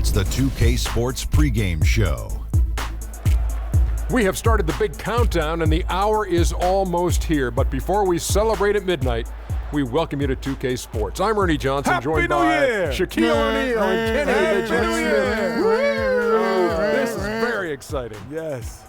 It's the 2K Sports pregame show. We have started the big countdown, and the hour is almost here. But before we celebrate at midnight, we welcome you to 2K Sports. I'm Ernie Johnson, joined by Shaquille O'Neal and Kenny the Jet Smith. This is very exciting. Yes.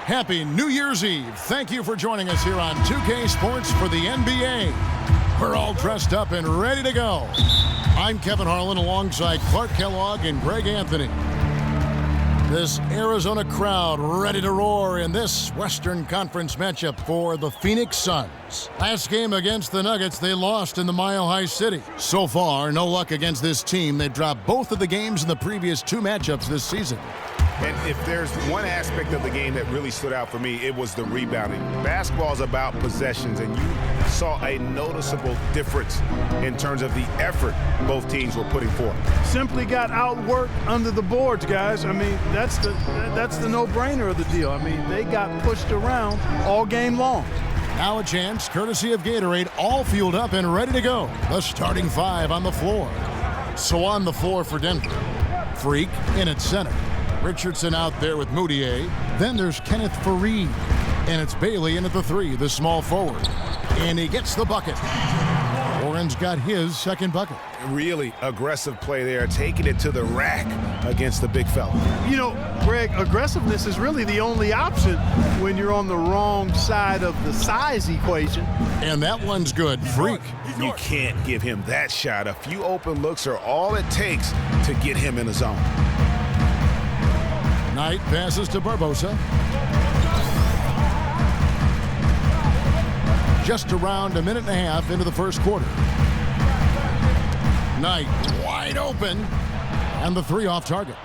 Happy New Year's Eve. Thank you for joining us here on 2K Sports for the NBA. We're all dressed up and ready to go. I'm Kevin Harlan alongside Clark Kellogg and Greg Anthony. This Arizona crowd ready to roar in this Western Conference matchup for the Phoenix Suns. Last game against the Nuggets, they lost in the Mile High City. So far, no luck against this team. They dropped both of the games in the previous two matchups this season. And if there's one aspect of the game that really stood out for me, it was the rebounding. Basketball is about possessions, and you saw a noticeable difference in terms of the effort both teams were putting forth. Simply got outworked under the boards, guys. I mean, that's the no-brainer of the deal. I mean, they got pushed around all game long. Now a chance, courtesy of Gatorade, all fueled up and ready to go. The starting five on the floor. So on the floor for Denver, Freak in at center. Richardson out there with Moutier. Then there's Kenneth Faried. And it's Bailey in at the three, the small forward. And he gets the bucket. Warren's got his second bucket. Really aggressive play there, taking it to the rack against the big fella. You know, Greg, aggressiveness is really the only option when you're on the wrong side of the size equation. And that one's good. Freak. You can't give him that shot. A few open looks are all it takes to get him in the zone. Knight passes to Barbosa. Just around a minute and a half into the first quarter. Knight wide open, and the three off target.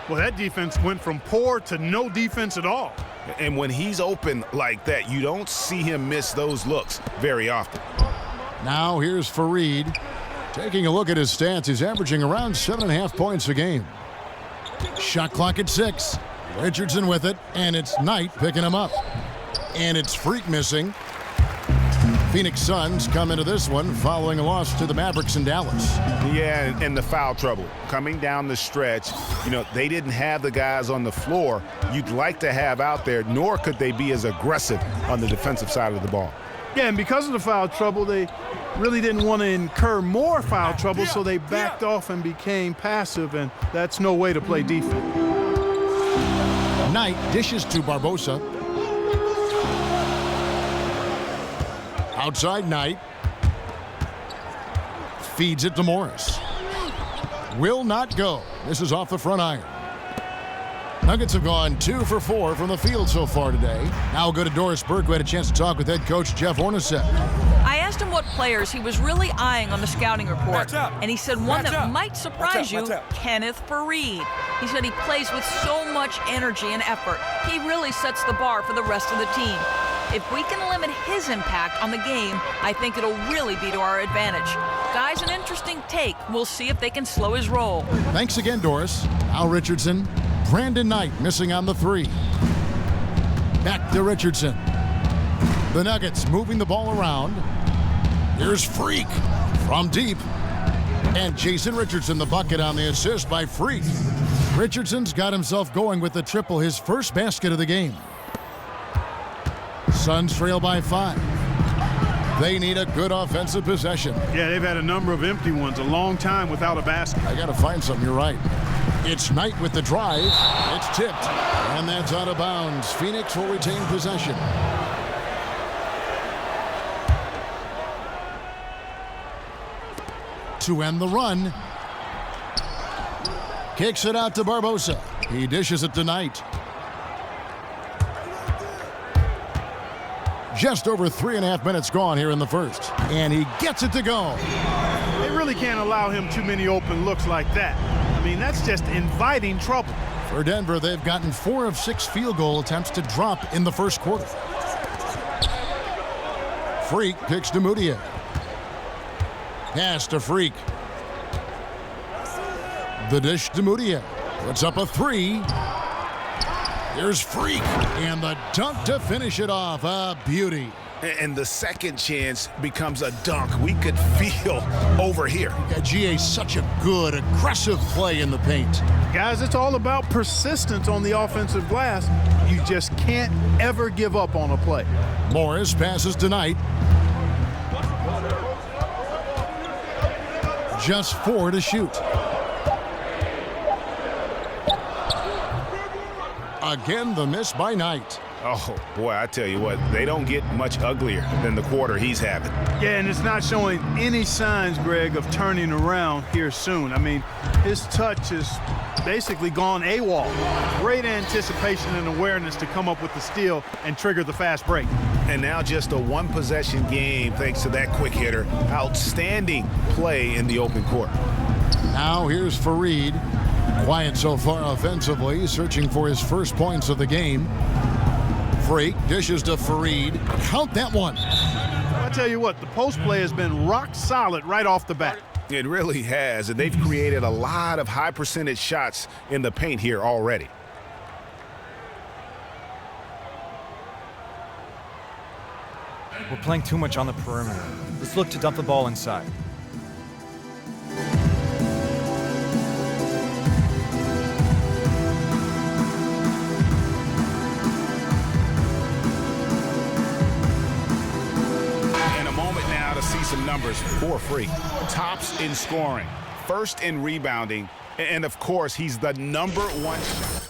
Well, that defense went from poor to no defense at all. And when he's open like that, you don't see him miss those looks very often. Now here's Faried. Taking a look at his stats, he's averaging around 7.5 points a game. Shot clock at 6. Richardson with it, and it's Knight picking him up. And it's Freak missing. Phoenix Suns come into this one following a loss to the Mavericks in Dallas. Yeah, and the foul trouble coming down the stretch. You know, they didn't have the guys on the floor you'd like to have out there, nor could they be as aggressive on the defensive side of the ball. Yeah, and because of the foul trouble, they really didn't want to incur more foul trouble, so they backed off and became passive, and that's no way to play defense. Knight dishes to Barbosa. Outside Knight. Feeds it to Morris. Will not go. This is off the front iron. Nuggets have gone 2 for 4 from the field so far today. Now we'll go to Doris Burke, who had a chance to talk with head coach Jeff Hornacek. I asked him what players he was really eyeing on the scouting report, and he said one that might surprise you, Kenneth Faried. He said he plays with so much energy and effort. He really sets the bar for the rest of the team. If we can limit his impact on the game, I think it'll really be to our advantage. Guy's an interesting take. We'll see if they can slow his roll. Thanks again, Doris. Al Richardson. Brandon Knight missing on the three. Back to Richardson. The Nuggets moving the ball around. Here's Freak from deep. And Jason Richardson, the bucket on the assist by Freak. Richardson's got himself going with the triple, his first basket of the game. Suns trail by 5. They need a good offensive possession. Yeah, they've had a number of empty ones, a long time without a basket. I got to find something, you're right. It's Knight with the drive. It's tipped, and that's out of bounds. Phoenix will retain possession. To end the run. Kicks it out to Barbosa. He dishes it to Knight. Just over 3.5 minutes gone here in the first. And he gets it to go. They really can't allow him too many open looks like that. I mean, that's just inviting trouble. For Denver, they've gotten 4 of 6 field goal attempts to drop in the first quarter. Freak kicks to Moutier. Pass to Freak. The dish to Moutier. Puts up a 3. Here's Freak. And the dunk to finish it off. A beauty. And the second chance becomes a dunk. We could feel over here. GA, such a good, aggressive play in the paint. Guys, it's all about persistence on the offensive glass. You just can't ever give up on a play. Morris passes to Knight. Just 4 to shoot. Again, the miss by Knight. Oh, boy, I tell you what, they don't get much uglier than the quarter he's having. Yeah, and it's not showing any signs, Greg, of turning around here soon. I mean, his touch has basically gone AWOL. Great anticipation and awareness to come up with the steal and trigger the fast break. And now just a one-possession game thanks to that quick hitter. Outstanding play in the open court. Now here's Fareed. Quiet so far offensively, searching for his first points of the game. Freak dishes to Fareed. Count that one. I tell you what, the post play has been rock solid right off the bat. It really has, and they've created a lot of high percentage shots in the paint here already. We're playing too much on the perimeter. Let's look to dump the ball inside. See some numbers for Freak. Tops in scoring, first in rebounding, and of course he's the #1 shot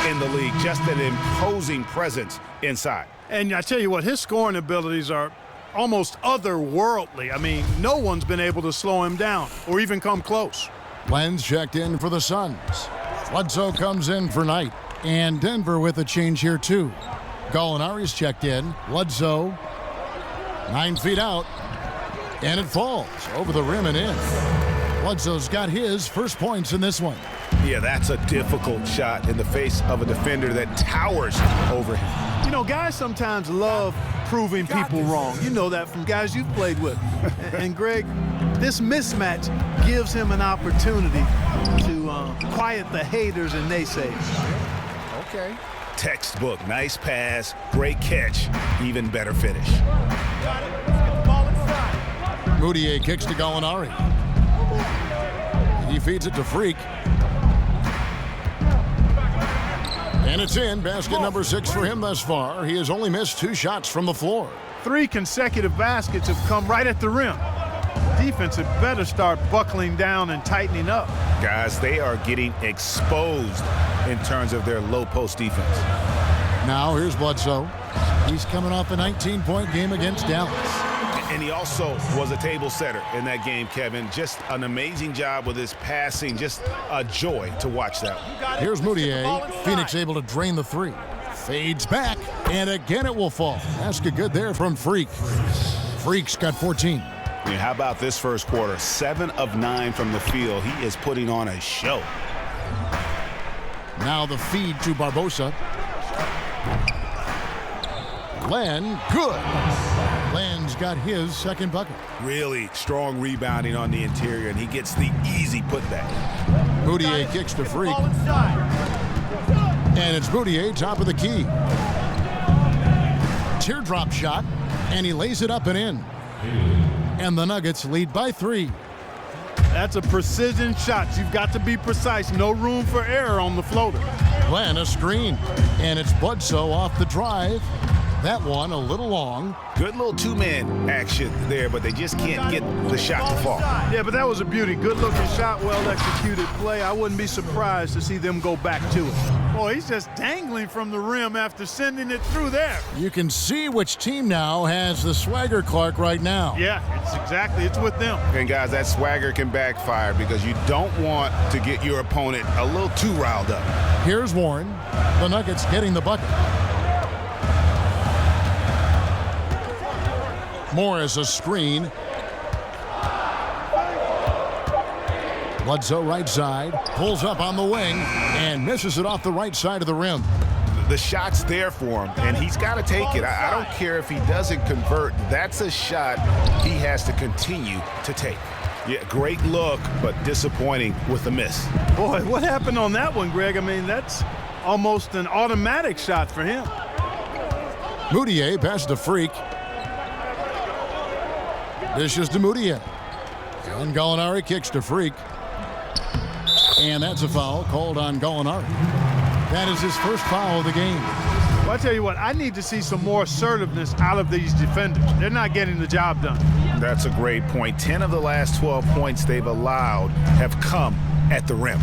in the league. Just an imposing presence inside. And I tell you what, his scoring abilities are almost otherworldly. I mean, no one's been able to slow him down or even come close. Lenz checked in for the Suns. Bledsoe comes in for Knight. And Denver with a change here too. Gallinari's checked in. Bledsoe 9 feet out. And it falls over the rim and in. Bledsoe's got his first points in this one. Yeah, that's a difficult shot in the face of a defender that towers over him. You know, guys sometimes love proving people wrong. You know that from guys you've played with. And Greg, this mismatch gives him an opportunity to quiet the haters and naysayers. Okay. Textbook, nice pass, great catch, even better finish. Moutier kicks to Gallinari. He feeds it to Freak. And it's in. Basket number 6 for him thus far. He has only missed 2 shots from the floor. 3 consecutive baskets have come right at the rim. Defense had better start buckling down and tightening up. Guys, they are getting exposed in terms of their low post defense. Now here's Bledsoe. He's coming off a 19-point game against Dallas. And he also was a table setter in that game, Kevin. Just an amazing job with his passing. Just a joy to watch that. Here's Moutier. Phoenix able to drain the 3. Fades back, and again it will fall. Basket good there from Freak. Freak's got 14. I mean, how about this first quarter? 7 of 9 from the field. He is putting on a show. Now the feed to Barbosa. Len, good. Len's got his second bucket. Really strong rebounding on the interior, and he gets the easy putback. Moutier kicks to Freak. And it's Moutier, top of the key. Teardrop shot, and he lays it up and in. And the Nuggets lead by 3. That's a precision shot. You've got to be precise. No room for error on the floater. Len, a screen. And it's Bledsoe off the drive. That one a little long. Good little two-man action there, but they just can't get the shot to fall. Yeah, but that was a beauty. Good-looking shot, well-executed play. I wouldn't be surprised to see them go back to it. Boy, he's just dangling from the rim after sending it through there. You can see which team now has the swagger Clark right now. Yeah, it's with them. And guys, that swagger can backfire because you don't want to get your opponent a little too riled up. Here's Warren. The Nuggets getting the bucket. Morris a screen. Bledsoe right side, pulls up on the wing, and misses it off the right side of the rim. The shot's there for him, and he's got to take it. I don't care if he doesn't convert. That's a shot he has to continue to take. Yeah, great look, but disappointing with the miss. Boy, what happened on that one, Greg? I mean, that's almost an automatic shot for him. Moutier passes to Freak. Dishes to Moutier. And Gallinari kicks to Freak. And that's a foul called on Gallinari. That is his first foul of the game. Well, I tell you what, I need to see some more assertiveness out of these defenders. They're not getting the job done. That's a great point. 10 of the last 12 points they've allowed have come at the rim.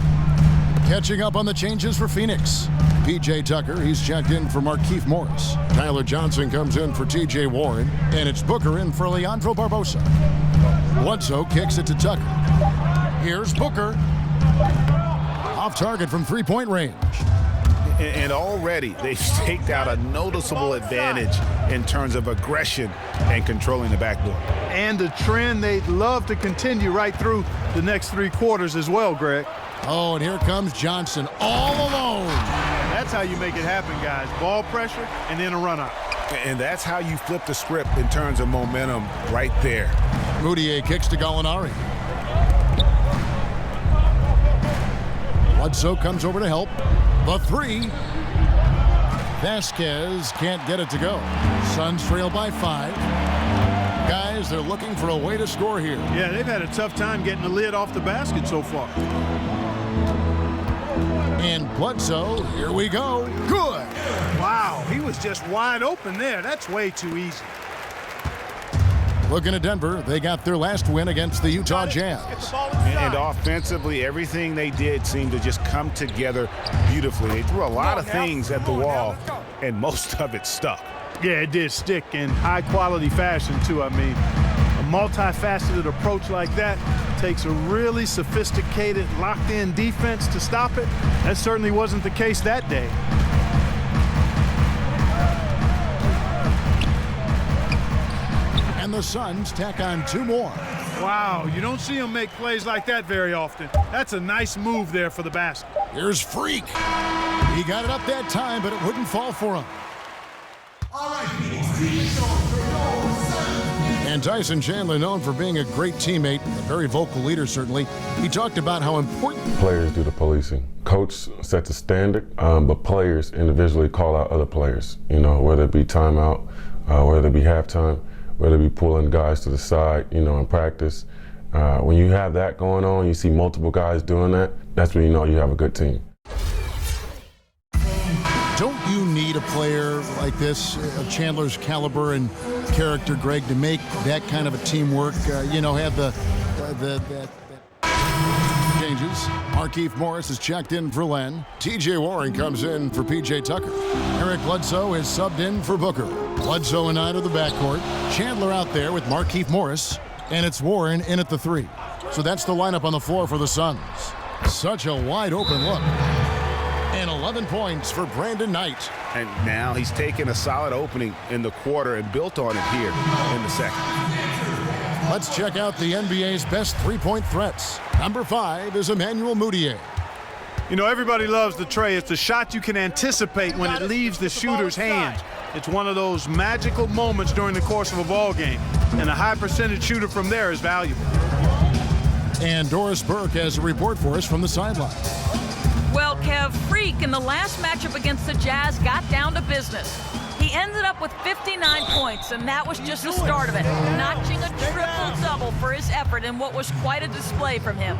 Catching up on the changes for Phoenix. P.J. Tucker, he's checked in for Markieff Morris. Tyler Johnson comes in for T.J. Warren. And it's Booker in for Leandro Barbosa. Bledsoe kicks it to Tucker. Here's Booker. Off target from three-point range. And already they've staked out a noticeable advantage in terms of aggression and controlling the backboard. And a trend they'd love to continue right through the next 3 quarters as well, Greg. Oh, and here comes Johnson all alone. That's how you make it happen, guys. Ball pressure and then a run-up. And that's how you flip the script in terms of momentum right there. Moutier kicks to Gallinari. Bledsoe comes over to help. The three. Vasquez can't get it to go. Suns trail by 5. Guys, they're looking for a way to score here. Yeah, they've had a tough time getting the lid off the basket so far. And Bledsoe, here we go. Good. Wow, he was just wide open there. That's way too easy. Looking at Denver, they got their last win against the Utah Jazz. And offensively, everything they did seemed to just come together beautifully. They threw a lot of things at the wall, and most of it stuck. Yeah, it did stick in high-quality fashion, too. I mean, a multifaceted approach like that takes a really sophisticated, locked-in defense to stop it. That certainly wasn't the case that day. And the Suns tack on 2 more. Wow, you don't see him make plays like that very often. That's a nice move there for the basket. Here's Freak. He got it up that time, but it wouldn't fall for him. And Tyson Chandler, known for being a great teammate, a very vocal leader certainly, he talked about how important players do the policing. Coach sets a standard, but players individually call out other players, you know, whether it be timeout, whether it be halftime, whether it be pulling guys to the side, you know, in practice. When you have that going on, you see multiple guys doing that, that's when you know you have a good team. Don't you need a player like this, of Chandler's caliber and character, Greg, to make that kind of a teamwork, you know, have the changes? Markieff Morris is checked in for Len. T.J. Warren comes in for P.J. Tucker. Eric Bledsoe is subbed in for Booker. Bledsoe and Knight of the backcourt. Chandler out there with Markieff Morris. And it's Warren in at the 3. So that's the lineup on the floor for the Suns. Such a wide open look. And 11 points for Brandon Knight. And now he's taken a solid opening in the quarter and built on it here in the second. Let's check out the NBA's best three-point threats. Number 5 is Emmanuel Moutier. You know, everybody loves the tray. It's the shot you can anticipate when it leaves the shooter's hands. It's one of those magical moments during the course of a ball game, and a high percentage shooter from there is valuable. And Doris Burke has a report for us from the sideline. Well, Kev, Freak in the last matchup against the Jazz got down to business. He ended up with 59 points, and that was just the start of it, notching a triple-double for his effort in what was quite a display from him.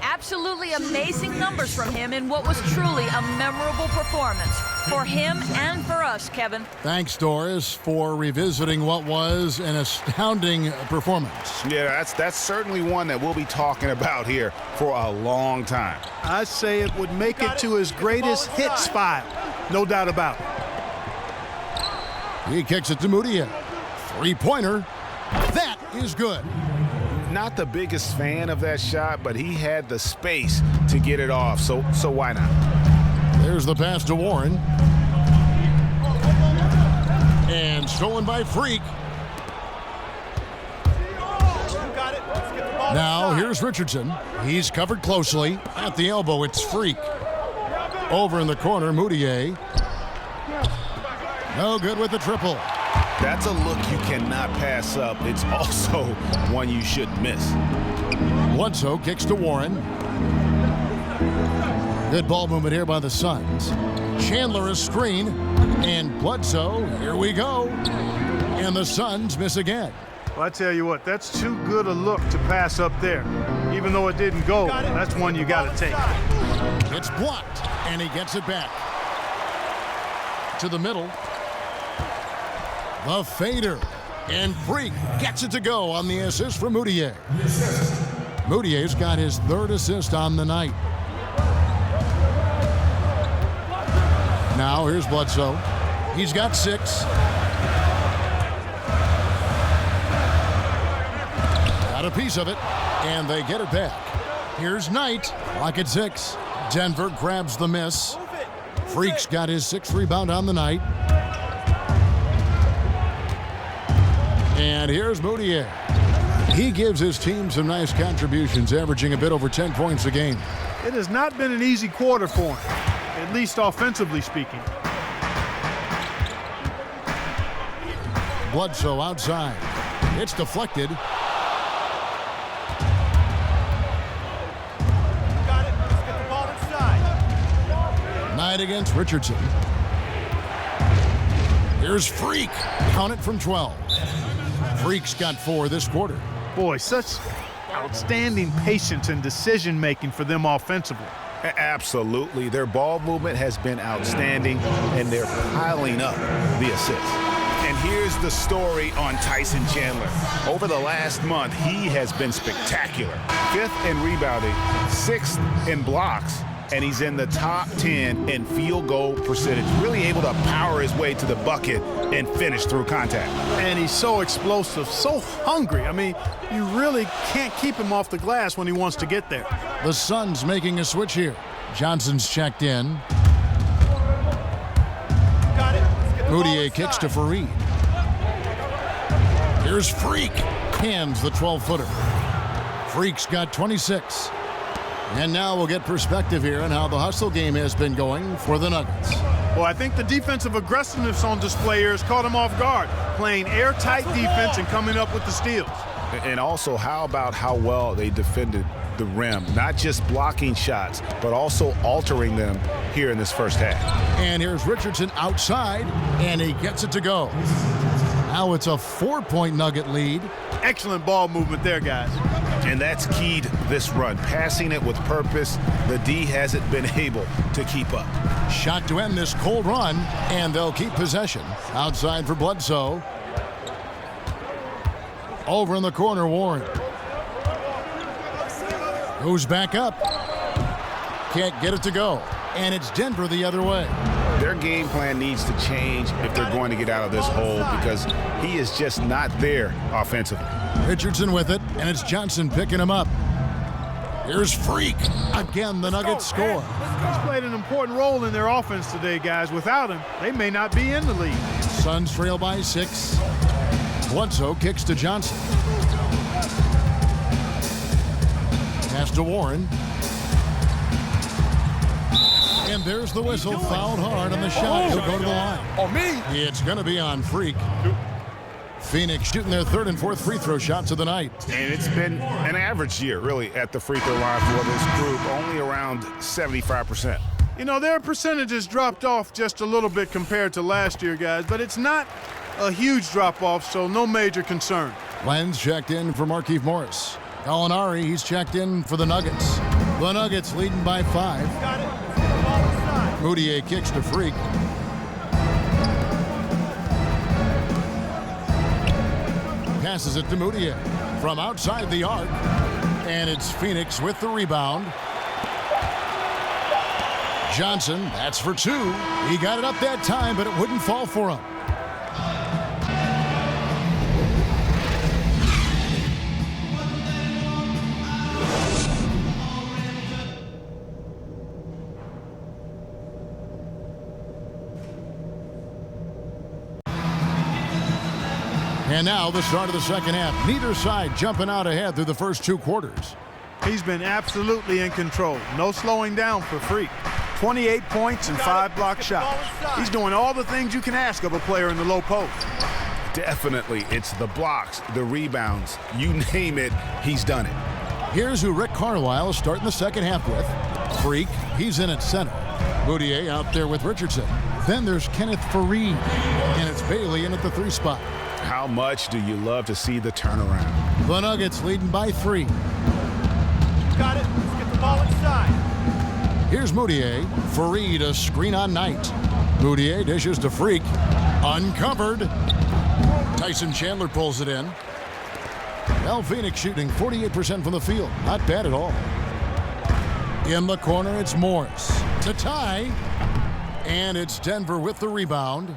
Absolutely amazing numbers from him in what was truly a memorable performance for him and for us, Kevin. Thanks, Doris, for revisiting what was an astounding performance. Yeah, that's certainly one that we'll be talking about here for a long time. I say it would make it to his greatest hits file, no doubt about it. He kicks it to Moutier. 3-pointer. That is good. Not the biggest fan of that shot, but he had the space to get it off, so why not? There's the pass to Warren. And stolen by Freak. Now here's Richardson. He's covered closely. At the elbow, it's Freak. Over in the corner, Moutier. No good with the triple. That's a look you cannot pass up. It's also one you shouldn't miss. Bledsoe kicks to Warren. Good ball movement here by the Suns. Chandler a screen. And Bledsoe, here we go. And the Suns miss again. Well, I tell you what, that's too good a look to pass up there. Even though it didn't go, that's one you got to take. It's blocked, and he gets it back. To the middle. The fader. And Freak gets it to go on the assist from Moutier. Moutier's got his third assist on the night. Now here's Bledsoe. He's got 6. Got a piece of it, and they get it back. Here's Knight, lock at 6. Denver grabs the miss. Freak's got his 6th rebound on the night. And here's Moutier. He gives his team some nice contributions, averaging a bit over 10 points a game. It has not been an easy quarter for him, at least offensively speaking. Bledsoe outside. It's deflected. Knight against Richardson. Here's Freak. Count it from 12. Freak's got 4 this quarter. Boy, such outstanding patience and decision-making for them offensively. Absolutely. Their ball movement has been outstanding, and they're piling up the assists. And here's the story on Tyson Chandler. Over the last month, he has been spectacular. 5th in rebounding, 6th in blocks, and he's in the top 10 in field goal percentage. Really able to power his way to the bucket and finish through contact. And he's so explosive, so hungry. I mean, you really can't keep him off the glass when he wants to get there. The Suns making a switch here. Johnson's checked in. Moutier kicks to Fareed. Here's Freak. Hands the 12-footer. Freak's got 26. And now we'll get perspective here on how the hustle game has been going for the Nuggets. Well, I think the defensive aggressiveness on display here has caught him off guard, playing airtight defense and coming up with the steals. And also, how about how well they defended the rim? Not just blocking shots, but also altering them here in this first half. And here's Richardson outside, and he gets it to go. Now it's a 4-point Nugget lead. Excellent ball movement there, guys. And that's keyed this run. Passing it with purpose, the D hasn't been able to keep up. Shot to end this cold run, and they'll keep possession. Outside for Bledsoe. Over in the corner, Warren. Goes back up. Can't get it to go. And it's Denver the other way. Their game plan needs to change if they're going to get out of this hole, because he is just not there offensively. Richardson with it, and it's Johnson picking him up. Here's Freak. Again, the Nuggets score. He's played an important role in their offense today, guys. Without him, they may not be in the league. Suns trail by 6. Bledsoe kicks to Johnson. Pass to Warren. And there's the whistle. Fouled hard on the shot. He'll go to the line. On me. It's going to be on Freak. Phoenix shooting their 3rd and 4th free throw shots of the night. And it's been an average year, really, at the free throw line for this group, only around 75%. You know, their percentages dropped off just a little bit compared to last year, guys, but it's not a huge drop-off, so no major concern. Lenz checked in for Markieff Morris. Gallinari, he's checked in for the Nuggets. The Nuggets leading by 5. Moutier kicks to Freak. Passes it to Moutier from outside the arc. And it's Phoenix with the rebound. Johnson, that's for 2. He got it up that time, but it wouldn't fall for him. And now the start of the second half. Neither side jumping out ahead through the first 2 quarters. He's been absolutely in control. No slowing down for Freak. 28 points and 5 block shots. He's doing all the things you can ask of a player in the low post. Definitely, it's the blocks, the rebounds, you name it, he's done it. Here's who Rick Carlisle is starting the second half with. Freak, he's in at center. Moutier out there with Richardson. Then there's Kenneth Faried, and it's Bailey in at the 3 spot. How much do you love to see the turnaround? The Nuggets leading by 3. Got it. Let's get the ball inside. Here's Moutier. Faried a screen on Knight. Moutier dishes to Freak. Uncovered. Tyson Chandler pulls it in. Well, Phoenix shooting 48% from the field. Not bad at all. In the corner, it's Morris to tie. And it's Denver with the rebound.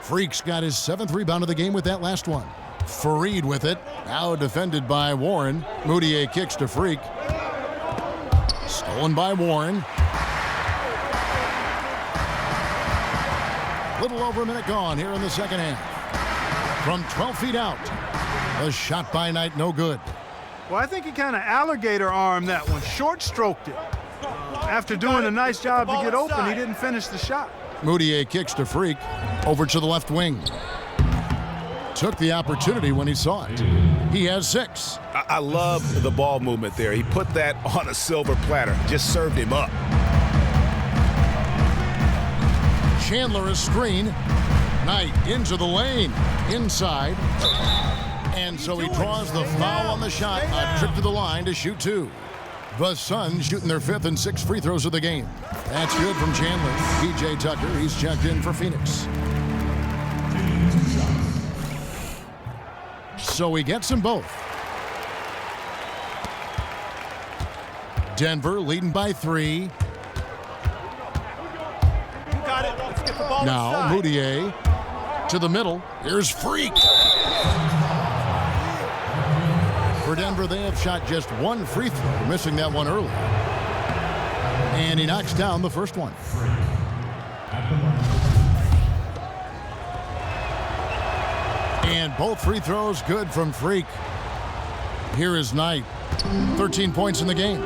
Freak's got his 7th rebound of the game with that last one. Faried with it. Now defended by Warren. Moutier kicks to Freak. Stolen by Warren. Little over a minute gone here in the second half. From 12 feet out. A shot by Knight, no good. Well, I think he kind of alligator armed that one. Short stroked it. After doing a nice job to get open, he didn't finish the shot. Moutier kicks to Freak. Over to the left wing. Took the opportunity when he saw it. He has 6. I love the ball movement there. He put that on a silver platter. Just served him up. Chandler a screen. Knight into the lane. Inside. And so he draws the foul on the shot. A trip to the line to shoot 2. The Suns shooting their 5th and 6th free throws of the game. That's good from Chandler. DJ Tucker, he's checked in for Phoenix. So he gets them both. Denver leading by 3. Got it. Let's get the ball Now inside. Moutier to the middle. Here's Freak. For Denver, they have shot just 1 free throw, missing that one early. And he knocks down the first one. And both free throws good from Freak. Here is Knight. 13 points in the game.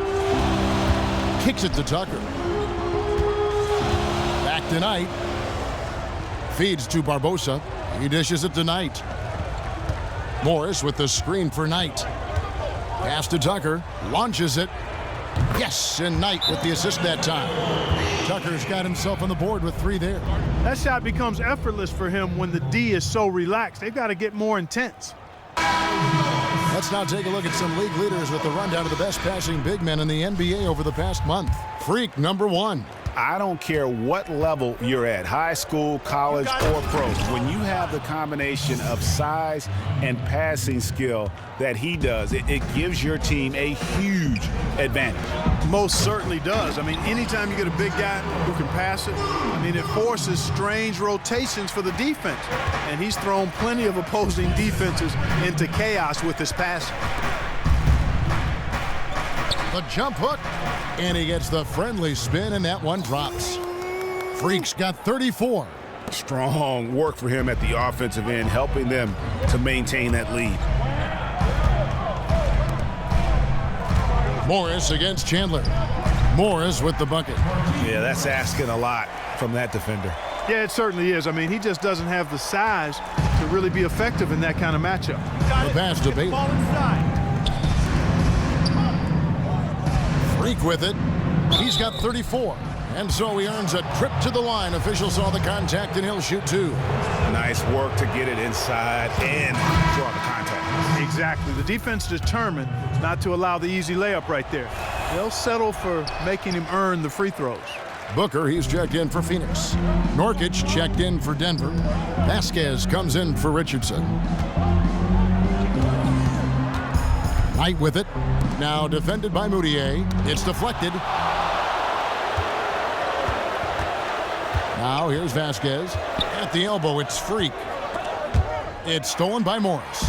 Kicks it to Tucker. Back to Knight. Feeds to Barbosa. He dishes it to Knight. Morris with the screen for Knight. Pass to Tucker. Launches it. Yes, and Knight with the assist that time. Tucker's got himself on the board with 3 there. That shot becomes effortless for him when the D is so relaxed. They've got to get more intense. Let's now take a look at some league leaders with the rundown of the best passing big men in the NBA over the past month. Freak, number 1. I don't care what level you're at, high school, college, or pro. When you have the combination of size and passing skill that he does, it gives your team a huge advantage. Most certainly does. I mean, anytime you get a big guy who can pass it, I mean, it forces strange rotations for the defense. And he's thrown plenty of opposing defenses into chaos with his passing. The jump hook, and he gets the friendly spin, and that one drops. Freak's got 34. Strong work for him at the offensive end, helping them to maintain that lead. Morris against Chandler. Morris with the bucket. Yeah, that's asking a lot from that defender. Yeah, it certainly is. I mean, he just doesn't have the size to really be effective in that kind of matchup. The pass to Bailey. Ball inside. Freak with it. He's got 34. And so he earns a trip to the line. Officials saw the contact, and he'll shoot 2. Nice work to get it inside and draw the contact. Exactly. The defense determined not to allow the easy layup right there. They'll settle for making him earn the free throws. Booker, he's checked in for Phoenix. Norkic checked in for Denver. Vasquez comes in for Richardson. Knight with it. Now defended by Moutier. It's deflected. Now here's Vasquez. At the elbow, it's Freak. It's stolen by Morris.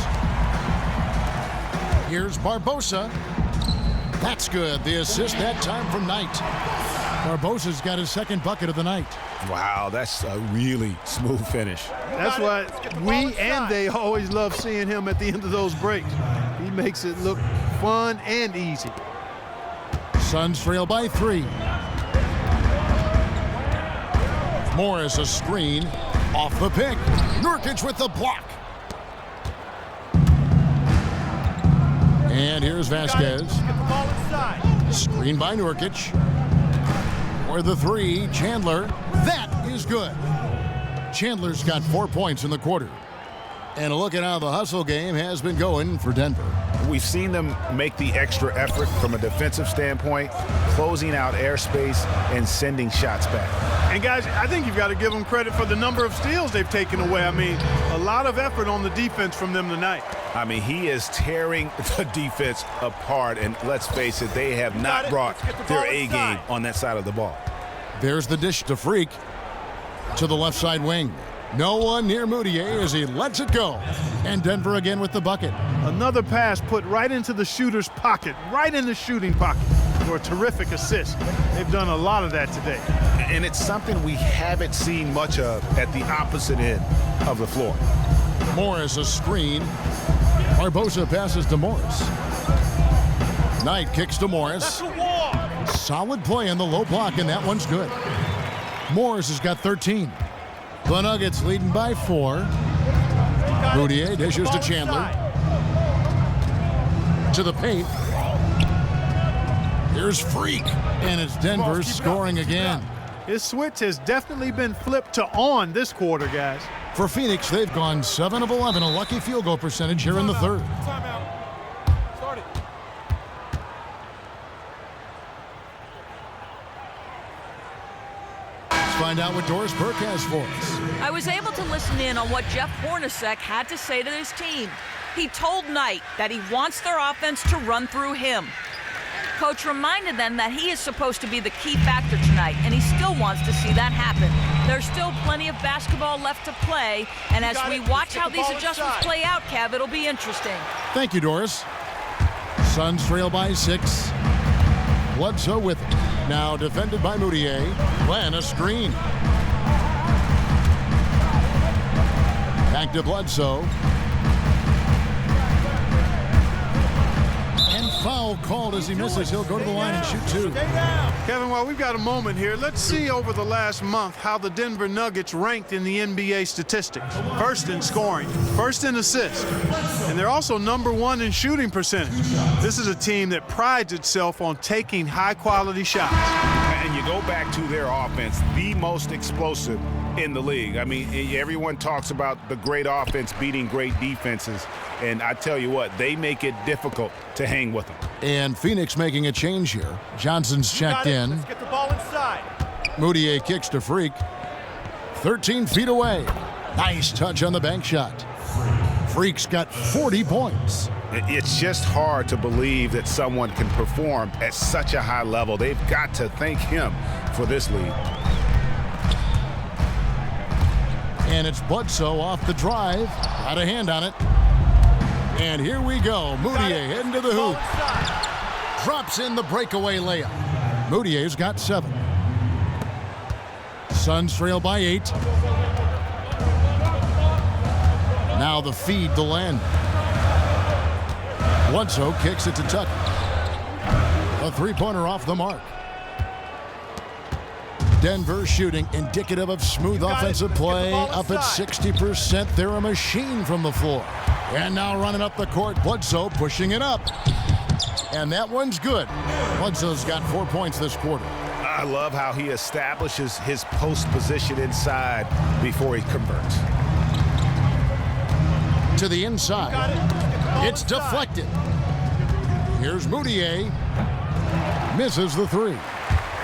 Here's Barbosa. That's good. The assist that time from Knight. Barbosa's got his second bucket of the night. Wow, that's a really smooth finish. That's why we and they always love seeing him at the end of those breaks. He makes it look fun and easy. Suns trail by 3. Morris a screen. Off the pick. Nurkic with the block. And here's Vasquez. Get the ball inside. Screen by Nurkic. For the 3, Chandler. That is good. Chandler's got 4 points in the quarter. And a look at how the hustle game has been going for Denver. We've seen them make the extra effort from a defensive standpoint, closing out airspace and sending shots back. And guys, I think you've got to give them credit for the number of steals they've taken away. I mean, a lot of effort on the defense from them tonight. I mean, he is tearing the defense apart, and let's face it, they have not brought their A game on that side of the ball. There's the dish to Freak to the left side wing. No one near Moutier as he lets it go. And Denver again with the bucket. Another pass put right into the shooter's pocket, right in the shooting pocket for a terrific assist. They've done a lot of that today. And it's something we haven't seen much of at the opposite end of the floor. Morris a screen. Barbosa passes to Morris. Knight kicks to Morris. Solid play in the low block, and that one's good. Morris has got 13. The Nuggets leading by 4. Moutier dishes to Chandler. To the paint. Here's Freak. And it's Denver scoring again. His switch has definitely been flipped to on this quarter, guys. For Phoenix, they've gone 7 of 11, a lucky field goal percentage here in the third. Start it. Let's find out what Doris Burke has for us. I was able to listen in on what Jeff Hornacek had to say to his team. He told Knight that he wants their offense to run through him. Coach reminded them that he is supposed to be the key factor tonight, and he still wants to see that happen. There's still plenty of basketball left to play, and as we watch how these adjustments play out, Kev, it'll be interesting. Thank you, Doris. Suns trail by 6. Bledsoe with it. Now defended by Moutier. Glenn a screen. Back to Bledsoe. And foul called as he misses. He'll go to the line and shoot 2. Kevin, while we've got a moment here, let's see over the last month how the Denver Nuggets ranked in the NBA statistics. First in scoring, first in assists, and they're also number 1 in shooting percentage. This is a team that prides itself on taking high-quality shots. And you go back to their offense, the most explosive in the league. I mean, everyone talks about the great offense beating great defenses, and I tell you what, they make it difficult to hang with them. And Phoenix making a change here. Johnson's checked in. Let's get the ball inside. Moutier kicks to Freak. 13 feet away. Nice touch on the bank shot. Freak's got 40 points. It's just hard to believe that someone can perform at such a high level. They've got to thank him for this lead. And it's Bledsoe off the drive. Got a hand on it. And here we go. Moutier heading to the hoop. Drops in the breakaway layup. Moutier's got 7. Suns trail by 8. Now the feed to Len. Bledsoe kicks it to Tucker. A three-pointer off the mark. Denver shooting indicative of smooth offensive play. Up at 60%. They're a machine from the floor. And now running up the court, Bledsoe pushing it up. And that one's good. Bledsoe's got 4 points this quarter. I love how he establishes his post position inside before he converts. To the inside. It's deflected. Here's Moutier. Misses the 3.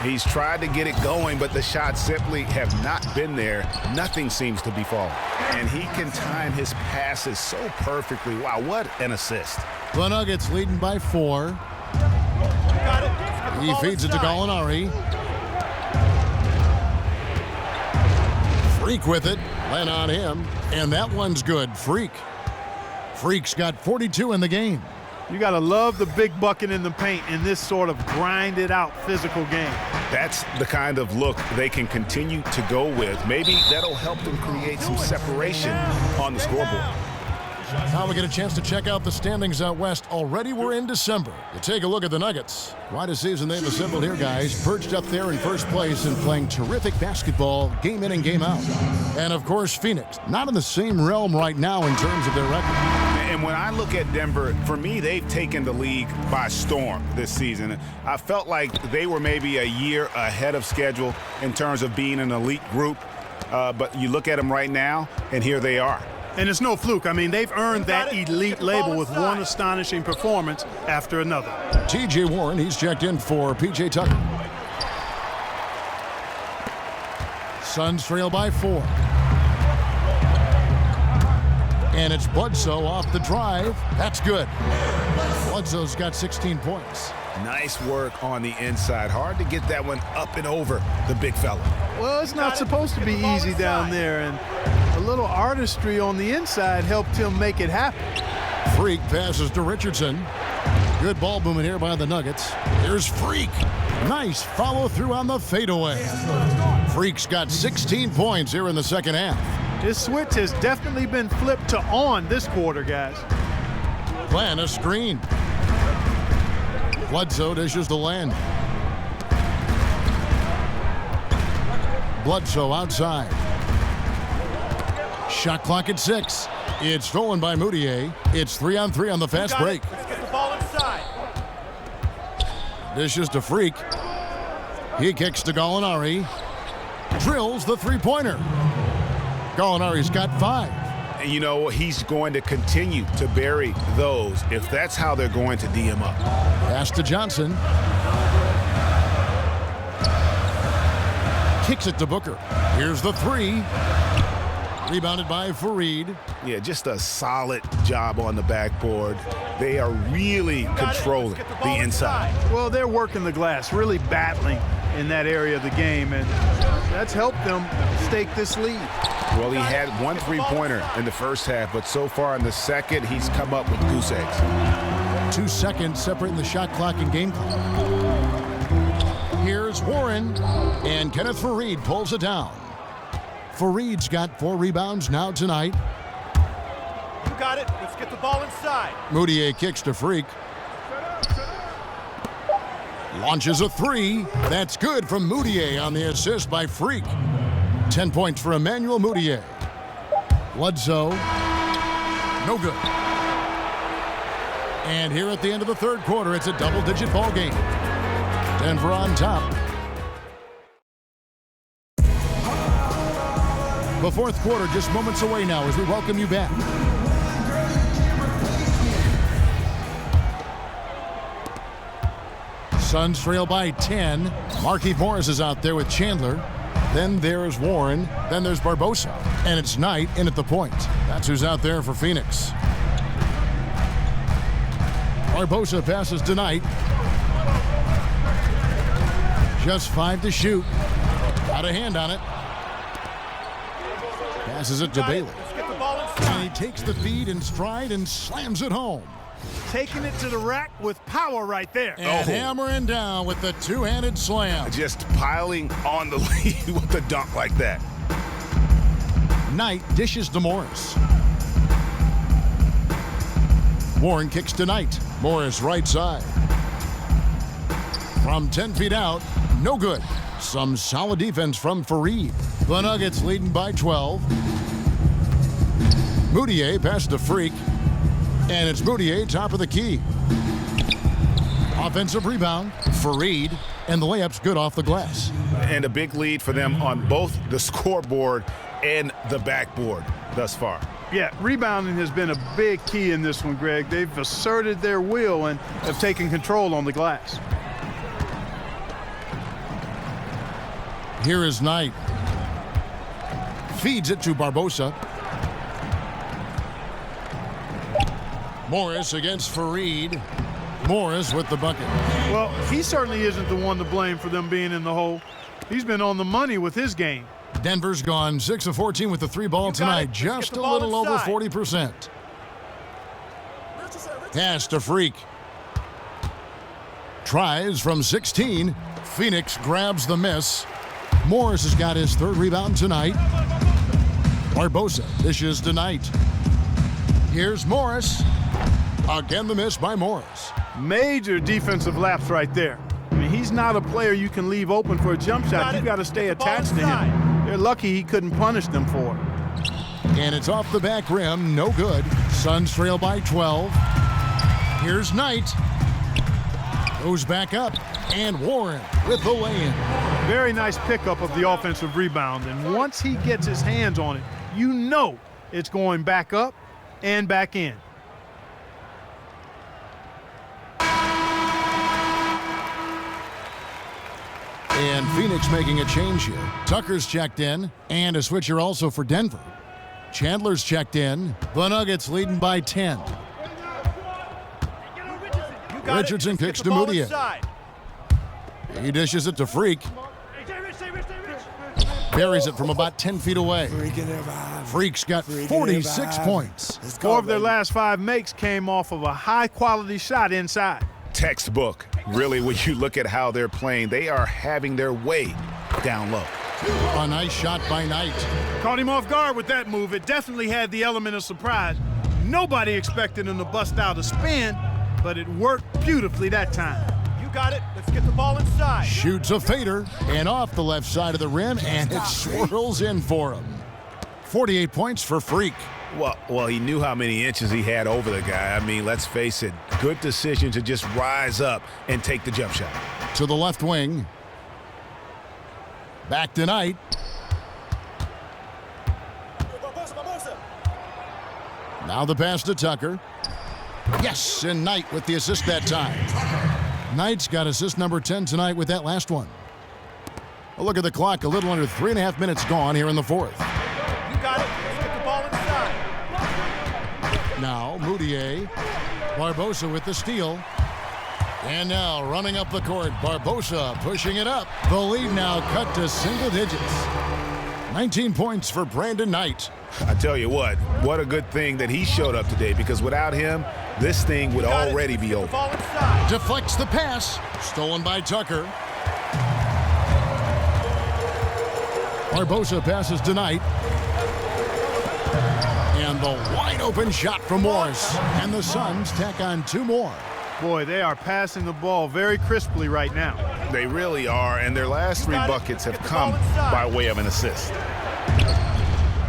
He's tried to get it going, but the shots simply have not been there. Nothing seems to be falling. And he can time his passes so perfectly. Wow, what an assist. The Nuggets leading by 4. He feeds it to Gallinari. Freak with it. Len on him. And that one's good. Freak's got 42 in the game. You got to love the big bucket in the paint in this sort of grinded-out physical game. That's the kind of look they can continue to go with. Maybe that'll help them create some separation on the scoreboard. Now we get a chance to check out the standings out west. Already we're in December. You take a look at the Nuggets. Quite a season they've assembled here, guys. Perched up there in first place and playing terrific basketball game in and game out. And, of course, Phoenix. Not in the same realm right now in terms of their record. And when I look at Denver, for me, they've taken the league by storm this season. I felt like they were maybe a year ahead of schedule in terms of being an elite group. But you look at them right now, and here they are. And it's no fluke. I mean, they've earned that elite label with one astonishing performance after another. TJ Warren, he's checked in for PJ Tucker. Suns trail by 4. And it's Bledsoe off the drive. That's good. Bledsoe's got 16 points. Nice work on the inside. Hard to get that one up and over the big fella. Well, it's not supposed to be easy down there, and a little artistry on the inside helped him make it happen. Freak passes to Richardson. Good ball movement here by the Nuggets. Here's Freak. Nice follow through on the fadeaway. Freak's got 16 points here in the second half. His switch has definitely been flipped to on this quarter, guys. Plan a screen. Bledsoe dishes to land. Bledsoe outside. Shot clock at 6. It's stolen by Moutier. It's 3-on-3 on the fast break. Let's get the ball inside. Dishes to Freak. He kicks to Gallinari. Drills the three-pointer. Gallinari's got 5. And you know, he's going to continue to bury those if that's how they're going to D him up. Pass to Johnson. Kicks it to Booker. Here's the 3. Rebounded by Fareed. Yeah, just a solid job on the backboard. They are really controlling the inside. Well, they're working the glass, really battling in that area of the game, and that's helped them stake this lead. Well, he had 1 3-pointer in the first half, but so far in the second, he's come up with goose eggs. 2 seconds separating the shot clock and game clock. Here's Warren, and Kenneth Fareed pulls it down. Fareed's got 4 rebounds now tonight. You got it. Let's get the ball inside. Moutier kicks to Freak. Launches a 3. That's good from Moutier on the assist by Freak. 10 points for Emmanuel Moutier. Bledsoe. No good. And here at the end of the third quarter, it's a double-digit ball game. Denver on top. The fourth quarter just moments away now as we welcome you back. Suns trail by 10. Markieff Morris is out there with Chandler. Then there's Warren. Then there's Barbosa. And it's Knight in at the point. That's who's out there for Phoenix. Barbosa passes to Knight. Just 5 to shoot. Got a hand on it. Passes it to Bailey. Let's get the ball inside. And he takes the feed in stride and slams it home. Taking it to the rack with power right there. And hammering down with the two-handed slam. Just piling on the lead with a dunk like that. Knight dishes to Morris. Warren kicks to Knight. Morris right side. From 10 feet out, no good. Some solid defense from Fareed. The Nuggets leading by 12. Moutier passes to Freak. And it's Moutier top of the key. Offensive rebound. Fareed. And the layup's good off the glass. And a big lead for them on both the scoreboard and the backboard thus far. Yeah, rebounding has been a big key in this one, Greg. They've asserted their will and have taken control on the glass. Here is Knight. Feeds it to Barbosa. Morris against Fareed. Morris with the bucket. Well, he certainly isn't the one to blame for them being in the hole. He's been on the money with his game. Denver's gone 6 of 14 with the 3 ball tonight. Just a little over 40%. Pass to Freak. Tries from 16. Phoenix grabs the miss. Morris has got his third rebound tonight. Barbosa dishes to Knight. Here's Morris. Again, the miss by Morris. Major defensive lapse right there. I mean, he's not a player you can leave open for a jump shot. You've got to stay attached to him. They're lucky he couldn't punish them for it. And it's off the back rim. No good. Suns trail by 12. Here's Knight. Goes back up. And Warren with the lay-in. Very nice pickup of the offensive rebound. And once he gets his hands on it, you know it's going back up and back in. And Phoenix making a change here. Tucker's checked in, and a switcher also for Denver. Chandler's checked in. The Nuggets leading by 10. Richardson kicks to Moutier. He dishes it to Freak. Buries it from about 10 feet away. Freak's got 46 points. 4 of their last 5 makes came off of a high-quality shot inside. Textbook. Really, when you look at how they're playing, they are having their way down low. A nice shot by Knight. Caught him off guard with that move. It definitely had the element of surprise. Nobody expected him to bust out a spin, but it worked beautifully that time. You got it. Let's get the ball inside. Shoots a fader and off the left side of the rim, and it swirls in for him. 48 points for Freak. Well, he knew how many inches he had over the guy. I mean, let's face it, good decision to just rise up and take the jump shot. To the left wing. Back to Knight. Now the pass to Tucker. Yes, and Knight with the assist that time. Knight's got assist number 10 tonight with that last one. A look at the clock, a little under 3.5 minutes gone here in the fourth. You got it. Let's get the ball inside. Now Moutier. Barbosa with the steal. And now running up the court, Barbosa pushing it up. The lead now cut to single digits. 19 points for Brandon Knight. I tell you what a good thing that he showed up today, because without him, this thing would already be over. Deflects the pass. Stolen by Tucker. Barbosa passes to Knight. And the wide open shot from Morris. And the Suns tack on 2 more. Boy, they are passing the ball very crisply right now. They really are, and their last 3 buckets have come by way of an assist.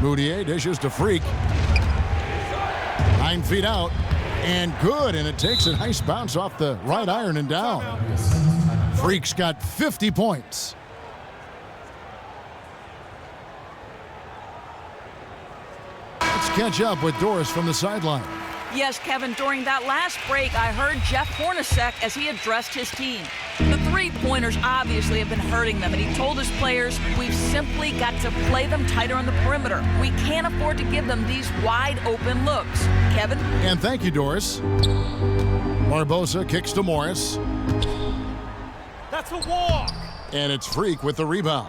Moutier dishes to Freak. 9 feet out. And good, and it takes a nice bounce off the right iron and down. Freak's got 50 points. Let's catch up with Doris from the sideline. Yes, Kevin, during that last break, I heard Jeff Hornacek as he addressed his team. The three-pointers obviously have been hurting them, and he told his players, we've simply got to play them tighter on the perimeter. We can't afford to give them these wide-open looks. Kevin? And thank you, Doris. Barbosa kicks to Morris. That's a walk. And it's Freak with the rebound.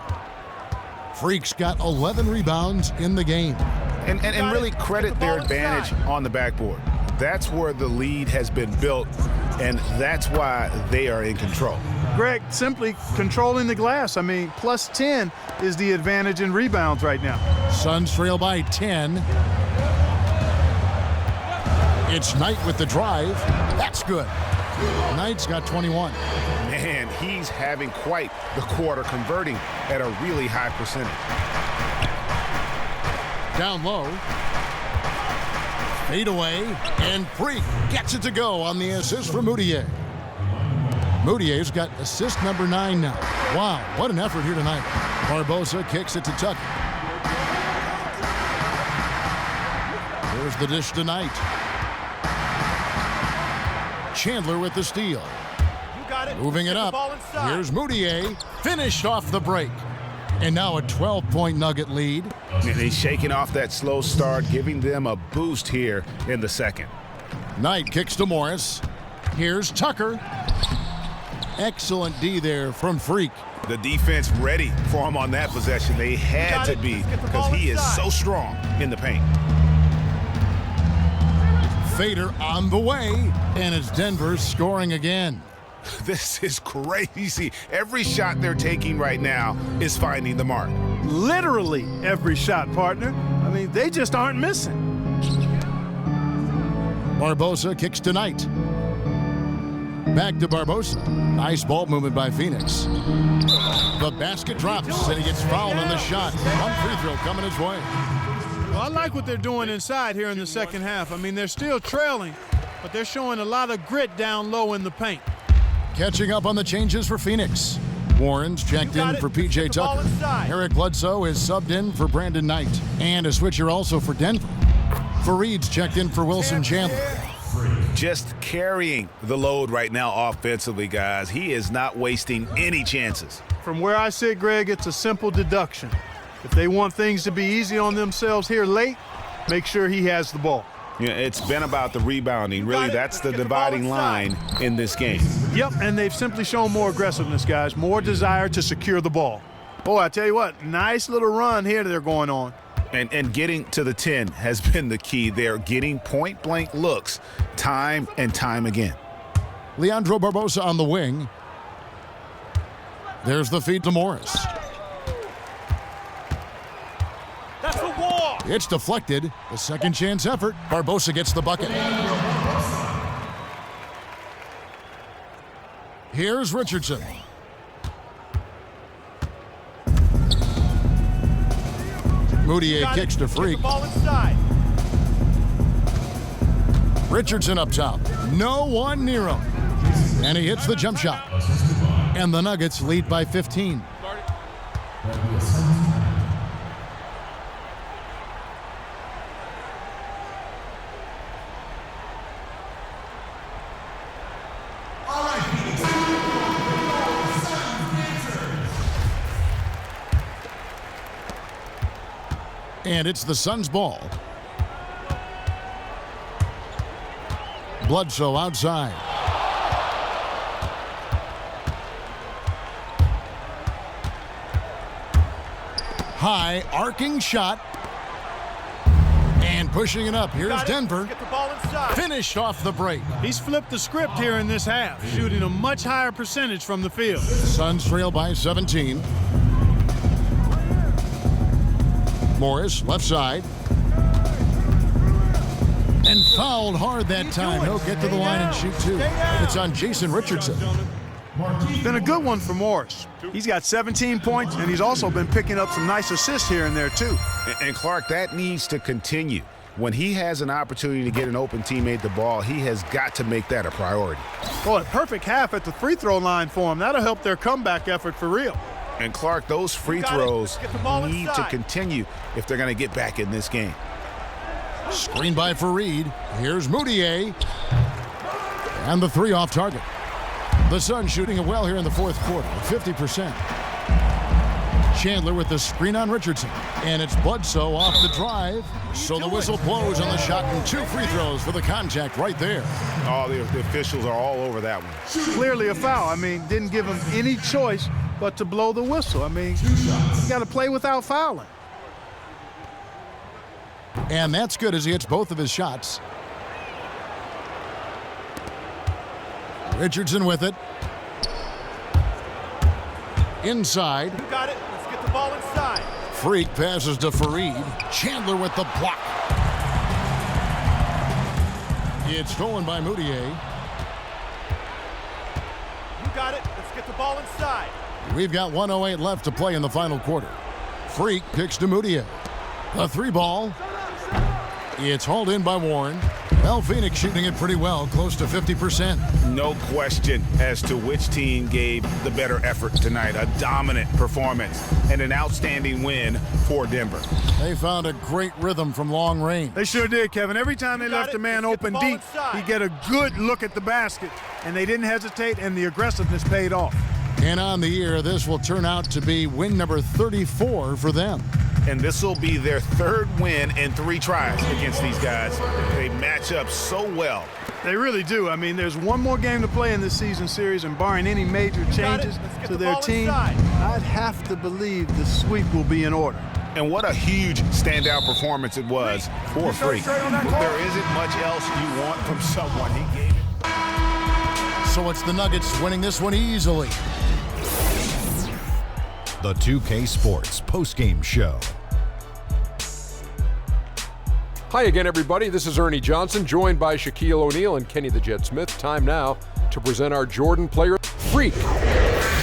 Freak's got 11 rebounds in the game. And really credit their advantage on the backboard. That's where the lead has been built, and that's why they are in control. Greg, simply controlling the glass. I mean, plus 10 is the advantage in rebounds right now. Suns trail by 10. It's Knight with the drive. That's good. Knight's got 21. Man, he's having quite the quarter, converting at a really high percentage. Down low. Fade away, and Freak gets it to go on the assist for Moutier. Moutier's got assist number 9 now. Wow, what an effort here tonight. Barbosa kicks it to Tucker. Here's the dish to Knight. Chandler with the steal. You got it. Moving it up. Here's Moutier. Finished off the break. And now a 12-point Nugget lead. And he's shaking off that slow start, giving them a boost here in the second. Knight kicks to Morris. Here's Tucker. Excellent D there from Freak. The defense ready for him on that possession. They had to be, because he is so strong in the paint. Fader on the way, and it's Denver scoring again. This is crazy. Every shot they're taking right now is finding the mark. Literally every shot, partner. I mean, they just aren't missing. Barbosa kicks tonight. Back to Barbosa. Nice ball movement by Phoenix. The basket drops, and he gets fouled on the shot. One free throw coming his way. Well, I like what they're doing inside here in the second half. I mean, they're still trailing, but they're showing a lot of grit down low in the paint. Catching up on the changes for Phoenix. Warren's checked in for P.J. Tucker. Eric Bledsoe is subbed in for Brandon Knight. And a switcher also for Denver. Fareed's checked in for Wilson Chandler. Just carrying the load right now offensively, guys. He is not wasting any chances. From where I sit, Greg, it's a simple deduction. If they want things to be easy on themselves here late, make sure he has the ball. Yeah, it's been about the rebounding. Really, that's the dividing line in this game. Yep, and they've simply shown more aggressiveness, guys. More desire to secure the ball. Boy, I tell you what, nice little run here they're going on. And getting to the 10 has been the key. They're getting point-blank looks time and time again. Leandro Barbosa on the wing. There's the feed to Morris. That's the wall. It's deflected. The second chance effort. Barbosa gets the bucket. Here's Richardson. Moutier kicks to Freak. Ball inside. Richardson up top. No one near him. And he hits the jump shot. And the Nuggets lead by 15. And it's the Suns' ball. Bledsoe outside. High arcing shot. And pushing it up. Here's Denver. Get the ball inside. Finished off the break. He's flipped the script here in this half, shooting a much higher percentage from the field. Suns trail by 17. Morris, left side. And fouled hard that time. He'll get to the line and shoot two. It's on Jason Richardson. Been a good one for Morris. He's got 17 points, and he's also been picking up some nice assists here and there, too. And Clark, that needs to continue. When he has an opportunity to get an open teammate the ball, he has got to make that a priority. Boy, a perfect half at the free throw line for him. That'll help their comeback effort for real. And Clark, those free throws need to continue if they're going to get back in this game. Screen by Fareed. Here's Moutier. And the three off target. The Suns shooting it well here in the fourth quarter, 50%. Chandler with the screen on Richardson. And it's Bledsoe off the drive. So the whistle blows on the shot and two free throws for the contact right there. Oh, the officials are all over that one. Clearly a foul. I mean, didn't give him any choice but to blow the whistle. I mean, you got to play without fouling. And that's good as he hits both of his shots. Richardson with it. Inside. You got it. Let's get the ball inside. Freak passes to Fareed. Chandler with the block. It's stolen by Moutier. You got it. Let's get the ball inside. We've got 1:08 left to play in the final quarter. Freak kicks to Moutier. A three ball. It's hauled in by Warren. Well, Phoenix shooting it pretty well, close to 50%. No question as to which team gave the better effort tonight. A dominant performance and an outstanding win for Denver. They found a great rhythm from long range. They sure did, Kevin. Every time they left a man open deep, he'd get a good look at the basket, and they didn't hesitate, and the aggressiveness paid off. And on the year, this will turn out to be win number 34 for them. And this will be their third win in 3 tries against these guys. They match up so well. They really do. I mean, there's one more game to play in this season series, and barring any major changes to their team, I'd have to believe the sweep will be in order. And what a huge standout performance it was for Freak. There isn't much else you want from someone. He gave it. So it's the Nuggets winning this one easily. The 2K Sports postgame show. Hi again, everybody. This is Ernie Johnson, joined by Shaquille O'Neal and Kenny the Jet Smith. Time now to present our Jordan player, Freak.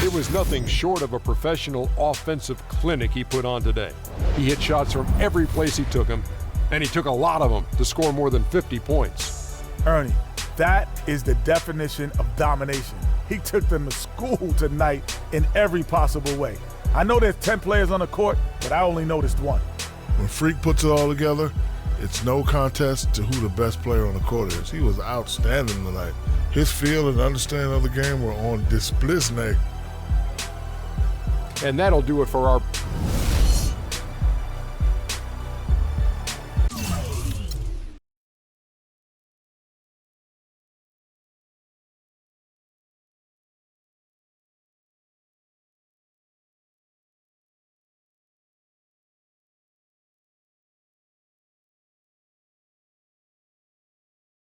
It was nothing short of a professional offensive clinic he put on today. He hit shots from every place he took them, and he took a lot of them to score more than 50 points. Ernie, that is the definition of domination. He took them to school tonight in every possible way. I know there's 10 players on the court, but I only noticed one. When Freak puts it all together, it's no contest to who the best player on the court is. He was outstanding tonight. His feel and understanding of the game were on display. And that'll do it for our